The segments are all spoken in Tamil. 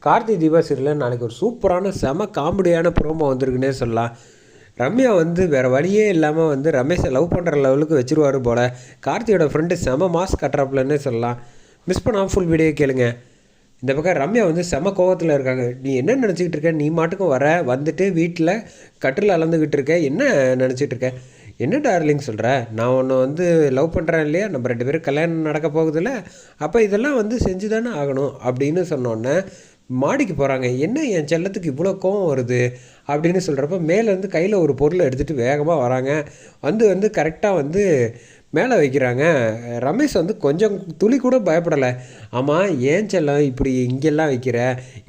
கார்த்தி தீபா சீரியலில் நாளைக்கு ஒரு சூப்பரான செம காமெடியான ப்ரோமோ வந்திருக்குன்னே சொல்லலாம். ரம்யா வந்து வேறு வழியே இல்லாமல் வந்து ரமேஷை லவ் பண்ணுற லெவலுக்கு வச்சுருவார் போல். கார்த்தியோட ஃப்ரெண்டு செம மாஸ் கட்டுறாப்புலன்னே சொல்லலாம். மிஸ் பண்ணாமல் ஃபுல் வீடியோ கேளுங்க. இந்த பக்கம் ரம்யா வந்து செம கோவத்தில் இருக்காங்க. நீ என்ன நினச்சிக்கிட்டு இருக்க? நீ மாட்டுக்கும் வந்துட்டு வீட்டில் கட்டில் அளந்துக்கிட்டு இருக்க. என்ன நினச்சிட்டு இருக்க? என்ன டார்லிங் சொல்கிற? நான் உன்னை வந்து லவ் பண்ணுறேன் இல்லையா? நம்ம 2 பேரும் கல்யாணம் நடக்க போகுதில்ல, அப்போ இதெல்லாம் வந்து செஞ்சு தானே ஆகணும் அப்படின்னு சொன்னோன்னே மாடிக்கு போகிறாங்க. என்ன என் செல்லத்துக்கு இவ்வளோ கோவம் வருது அப்படின்னு சொல்கிறப்ப மேலேருந்து கையில் ஒரு பொருளை எடுத்துகிட்டு வேகமாக வராங்க. வந்து கரெக்டாக வந்து மேலே வைக்கிறாங்க. ரமேஷ் வந்து கொஞ்சம் துளி கூட பயப்படலை. ஆமாம், ஏன் செல்லம் இப்படி இங்கெல்லாம் வைக்கிற?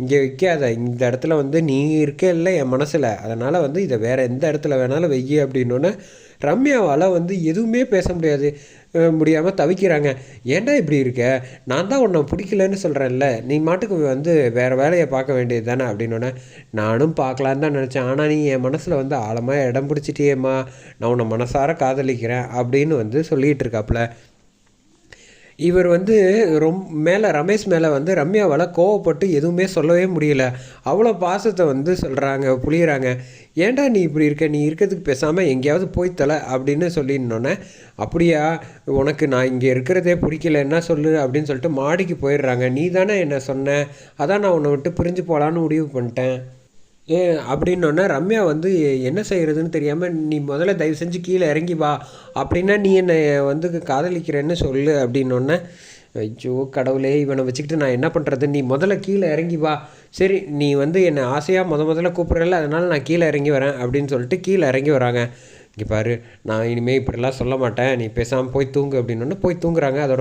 இங்கே வைக்காத. இந்த இடத்துல வந்து நீ இருக்க இல்லை என் மனசில், அதனால் வந்து இதை வேறு எந்த இடத்துல வேணாலும் வெய்யி அப்படின்னோன்னே ரம்யாவால் வந்து எதுவுமே பேச முடியாமல் தவிக்கிறாங்க. ஏன்டா இப்படி இருக்க? நான் தான் உன்னை பிடிக்கலன்னு சொல்கிறேன்ல, நீ மாட்டுக்கு வந்து வேறு வேலையை பார்க்க வேண்டியது தானே அப்படின்னோடனே, நானும் பார்க்கலான்னு தான் நினச்சேன், ஆனால் நீ என் மனசில் வந்து ஆழமாக இடம் பிடிச்சிட்டியேம்மா, நான் உன்னை மனசார காதலிக்கிறேன் அப்படின்னு வந்து சொல்லிகிட்டு இருக்காப்புல. இவர் வந்து ரமேஷ் மேலே வந்து ரம்யாவால் கோவப்பட்டு எதுவுமே சொல்லவே முடியல. அவ்வளோ பாசத்தை வந்து சொல்கிறாங்க, புளியறாங்க. ஏன்டா நீ இப்படி இருக்க? நீ இருக்கிறதுக்கு பேசாமல் எங்கேயாவது போய் தலை அப்படின்னு சொல்லினோன்னே, அப்படியா, உனக்கு நான் இங்கே இருக்கிறதே பிடிக்கலன்னா சொல்லு அப்படின்னு சொல்லிட்டு மாடிக்கு போயிடுறாங்க. நீ தானே என்ன சொன்ன, அதான் நான் உன்னை விட்டு பிரிஞ்சு போகலான்னு முடிவு பண்ணிட்டேன் அப்படின்னோடனே ரம்யா வந்து என்ன செய்கிறதுன்னு தெரியாமல், நீ முதல்ல தயவு செஞ்சு கீழே இறங்கி வா, அப்படின்னா நீ என்னை வந்து காதலிக்கிறேன்னு சொல்லு அப்படின்னோடனே, ஐயோ கடவுளே, இவனை வச்சுக்கிட்டு நான் என்ன பண்ணுறது? நீ முதல்ல கீழே இறங்கி வா. சரி, நீ வந்து என்னை ஆசையாக முதல்ல கூப்பிட்றல, அதனால் நான் கீழே இறங்கி வரேன் அப்படின்னு சொல்லிட்டு கீழே இறங்கி வராங்க. இங்கே பாரு, நான் இனிமேல் இப்படிலாம் சொல்ல மாட்டேன், நீ பேசாமல் போய் தூங்கு அப்படின்னோடனே போய் தூங்குறாங்க. அதோட